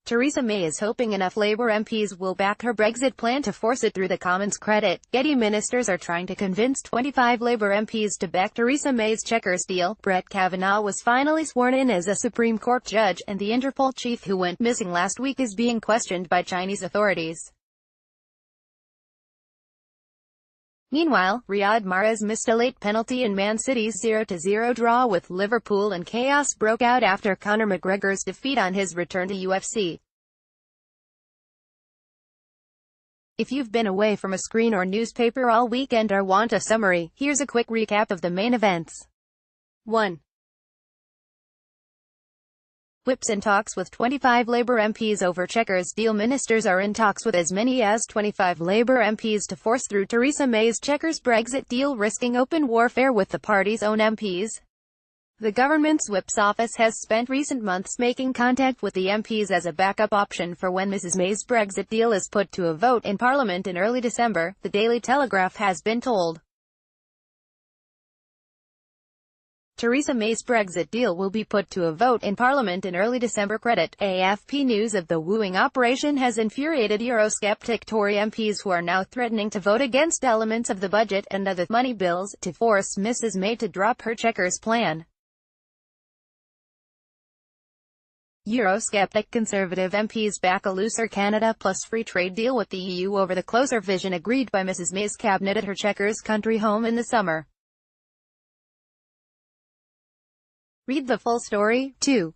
Theresa May is hoping enough Labour MPs will back her Brexit plan to force it through the Commons. Credit. Getty Ministers are trying to convince 25 Labour MPs to back Theresa May's Chequers deal. Brett Kavanaugh was finally sworn in as a Supreme Court judge, and the Interpol chief who went missing last week is being questioned by Chinese authorities. Meanwhile, Riyad Mahrez missed a late penalty in Man City's 0-0 draw with Liverpool, and chaos broke out after Conor McGregor's defeat on his return to UFC. If you've been away from a screen or newspaper all weekend or want a summary, here's a quick recap of the main events. 1. Whips in talks with 25 Labour MPs over Chequers deal. Ministers are in talks with as many as 25 Labour MPs to force through Theresa May's Chequers Brexit deal, risking open warfare with the party's own MPs. The government's whip's office has spent recent months making contact with the MPs as a backup option for when Mrs May's Brexit deal is put to a vote in Parliament in early December, the Daily Telegraph has been told. Theresa May's Brexit deal will be put to a vote in Parliament in early December. Credit. AFP news of the wooing operation has infuriated Eurosceptic Tory MPs who are now threatening to vote against elements of the budget and other money bills to force Mrs May to drop her Chequers plan. Eurosceptic Conservative MPs back a looser Canada plus free trade deal with the EU over the closer vision agreed by Mrs May's cabinet at her Chequers country home in the summer. Read the full story. 2.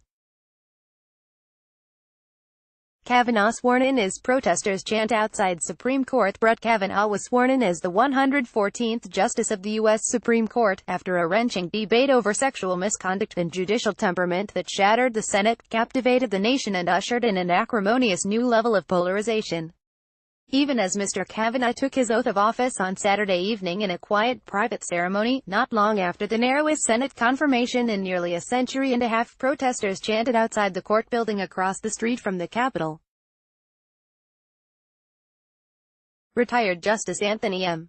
Kavanaugh sworn in as protesters chant outside Supreme Court. Brett Kavanaugh was sworn in as the 114th Justice of the U.S. Supreme Court, after a wrenching debate over sexual misconduct and judicial temperament that shattered the Senate, captivated the nation and ushered in an acrimonious new level of polarization. Even as Mr. Kavanaugh took his oath of office on Saturday evening in a quiet, private ceremony, not long after the narrowest Senate confirmation in nearly a century and a half, protesters chanted outside the court building across the street from the Capitol. Retired Justice Anthony M.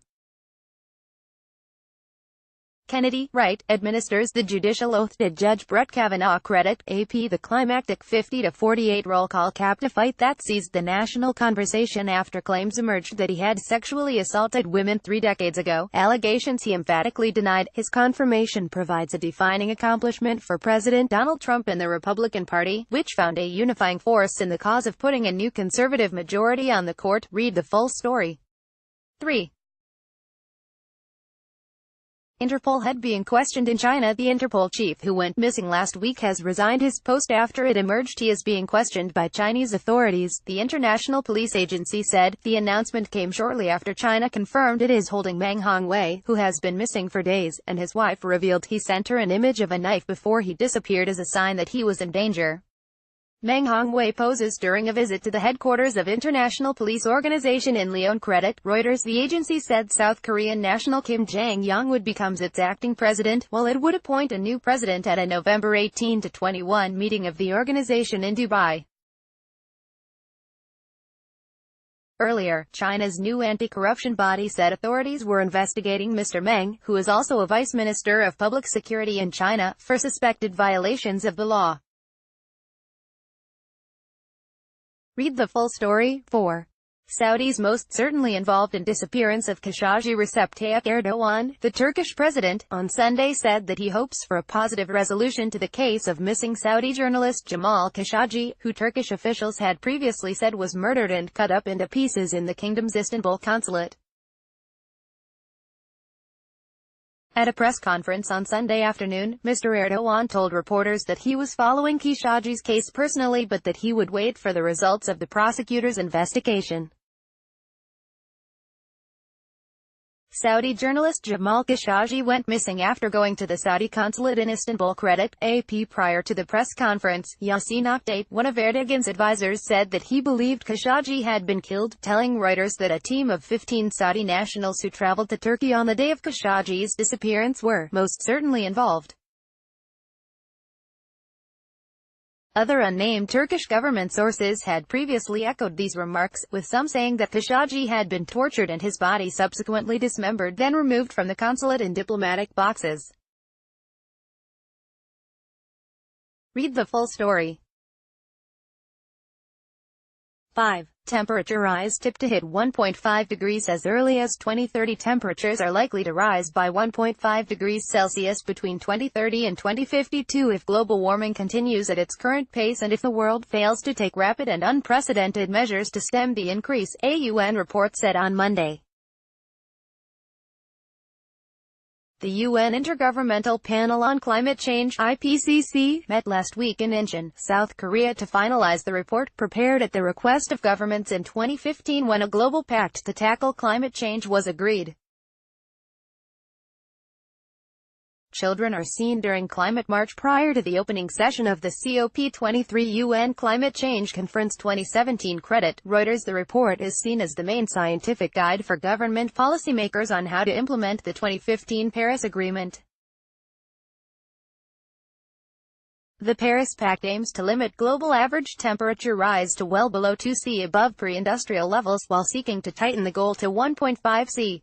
Kennedy, right, administers the judicial oath to Judge Brett Kavanaugh. Credit. AP. The climactic 50-48 roll call capped a fight that seized the national conversation after claims emerged that he had sexually assaulted women 3 decades ago, allegations he emphatically denied. His confirmation provides a defining accomplishment for President Donald Trump and the Republican Party, which found a unifying force in the cause of putting a new conservative majority on the court. Read the full story. 3. Interpol head being questioned in China. The Interpol chief who went missing last week has resigned his post after it emerged he is being questioned by Chinese authorities, the International Police Agency said. The announcement came shortly after China confirmed it is holding Meng Hongwei, who has been missing for days, and his wife revealed he sent her an image of a knife before he disappeared as a sign that he was in danger. Meng Hongwei poses during a visit to the headquarters of International Police Organization in Lyon. Credit. Reuters. The agency said South Korean national Kim Jong-un would become its acting president, while it would appoint a new president at a November 18-21 meeting of the organization in Dubai. Earlier, China's new anti-corruption body said authorities were investigating Mr. Meng, who is also a vice minister of public security in China, for suspected violations of the law. Read the full story. 4. Saudis most certainly involved in disappearance of Khashoggi. Recep Tayyip Erdogan, the Turkish president, on Sunday said that he hopes for a positive resolution to the case of missing Saudi journalist Jamal Khashoggi, who Turkish officials had previously said was murdered and cut up into pieces in the kingdom's Istanbul consulate. At a press conference on Sunday afternoon, Mr. Erdogan told reporters that he was following Khashoggi's case personally but that he would wait for the results of the prosecutor's investigation. Saudi journalist Jamal Khashoggi went missing after going to the Saudi consulate in Istanbul. Credit. AP. Prior to the press conference, Yasin Akdate, one of Erdogan's advisors, said that he believed Khashoggi had been killed, telling Reuters that a team of 15 Saudi nationals who traveled to Turkey on the day of Khashoggi's disappearance were most certainly involved. Other unnamed Turkish government sources had previously echoed these remarks, with some saying that Khashoggi had been tortured and his body subsequently dismembered, then removed from the consulate in diplomatic boxes. Read the full story. 5. Temperature rise tipped to hit 1.5 degrees as early as 2030. Temperatures are likely to rise by 1.5 degrees Celsius between 2030 and 2052 if global warming continues at its current pace and if the world fails to take rapid and unprecedented measures to stem the increase, a UN report said on Monday. The UN Intergovernmental Panel on Climate Change (IPCC) met last week in Incheon, South Korea to finalize the report, prepared at the request of governments in 2015 when a global pact to tackle climate change was agreed. Children are seen during Climate March prior to the opening session of the COP23 UN Climate Change Conference 2017 credit Reuters. The report is seen as the main scientific guide for government policymakers on how to implement the 2015 Paris Agreement. The Paris Pact aims to limit global average temperature rise to well below 2°C above pre-industrial levels, while seeking to tighten the goal to 1.5°C.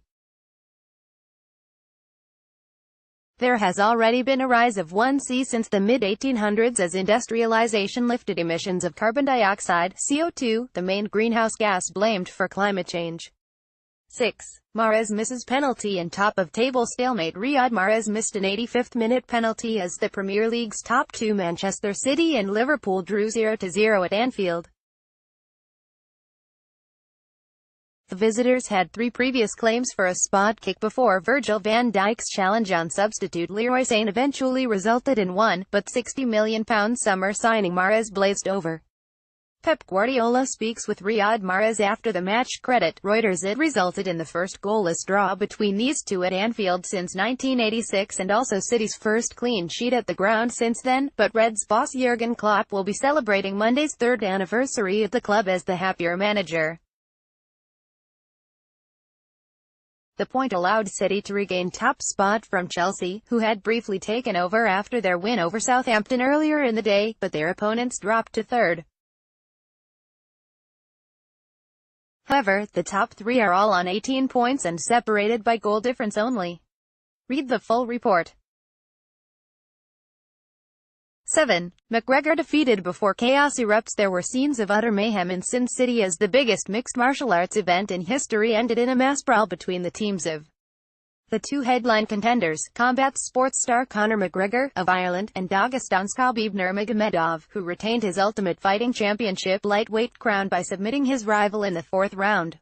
There has already been a rise of 1°C since the mid-1800s as industrialization lifted emissions of carbon dioxide, CO2, the main greenhouse gas blamed for climate change. 6. Mahrez misses penalty in top-of-table stalemate. Riyad Mahrez missed an 85th-minute penalty as the Premier League's top two Manchester City and Liverpool drew 0-0 at Anfield. The visitors had three previous claims for a spot kick before Virgil van Dijk's challenge on substitute Leroy Sane eventually resulted in one, but £60 million summer signing Mahrez blazed over. Pep Guardiola speaks with Riyad Mahrez after the match credit Reuters. It resulted in the first goalless draw between these two at Anfield since 1986 and also City's first clean sheet at the ground since then, but Reds boss Jurgen Klopp will be celebrating Monday's third anniversary at the club as the happier manager. The point allowed City to regain top spot from Chelsea, who had briefly taken over after their win over Southampton earlier in the day, but their opponents dropped to third. However, the top three are all on 18 points and separated by goal difference only. Read the full report. 7. McGregor defeated before chaos erupts. There were scenes of utter mayhem in Sin City as the biggest mixed martial arts event in history ended in a mass brawl between the teams of the two headline contenders, combat sports star Conor McGregor, of Ireland, and Dagestan's Khabib Nurmagomedov, who retained his Ultimate Fighting Championship lightweight crown by submitting his rival in the fourth round.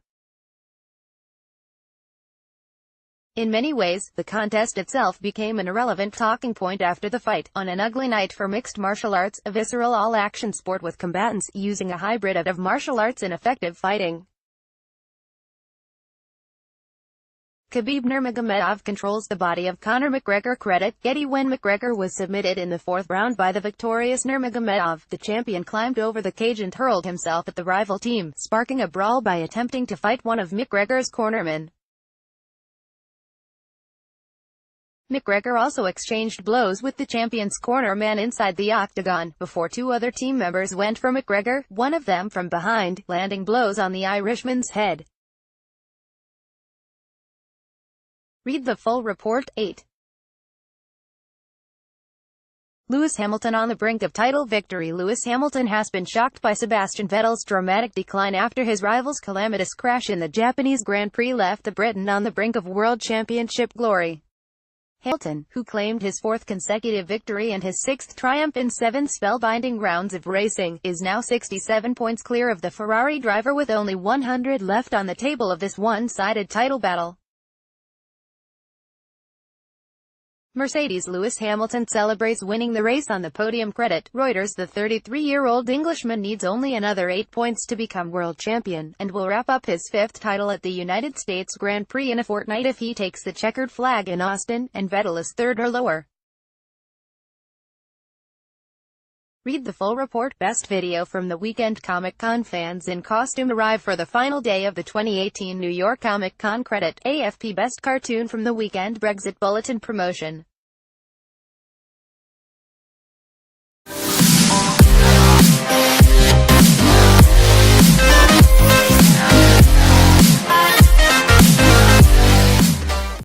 In many ways, the contest itself became an irrelevant talking point after the fight. On an ugly night for mixed martial arts, a visceral all-action sport with combatants using a hybrid of martial arts and effective fighting. Khabib Nurmagomedov controls the body of Conor McGregor. Credit Getty. When McGregor was submitted in the fourth round by the victorious Nurmagomedov, the champion climbed over the cage and hurled himself at the rival team, sparking a brawl by attempting to fight one of McGregor's cornermen. McGregor also exchanged blows with the champion's cornerman inside the octagon, before two other team members went for McGregor, one of them from behind, landing blows on the Irishman's head. Read the full report. 8. Lewis Hamilton on the brink of title victory. Lewis Hamilton has been shocked by Sebastian Vettel's dramatic decline after his rival's calamitous crash in the Japanese Grand Prix left the Briton on the brink of World Championship glory. Hamilton, who claimed his fourth consecutive victory and his sixth triumph in 7 spellbinding rounds of racing, is now 67 points clear of the Ferrari driver with only 100 left on the table of this one-sided title battle. Mercedes. Lewis Hamilton celebrates winning the race on the podium. Credit Reuters. The 33-year-old Englishman needs only another 8 points to become world champion, and will wrap up his 5th title at the United States Grand Prix in a fortnight if he takes the checkered flag in Austin, and Vettel is third or lower. Read the full report. Best video from the weekend. Comic-Con fans in costume arrive for the final day of the 2018 New York Comic Con. Credit AFP. Best cartoon from the weekend. Brexit bulletin promotion.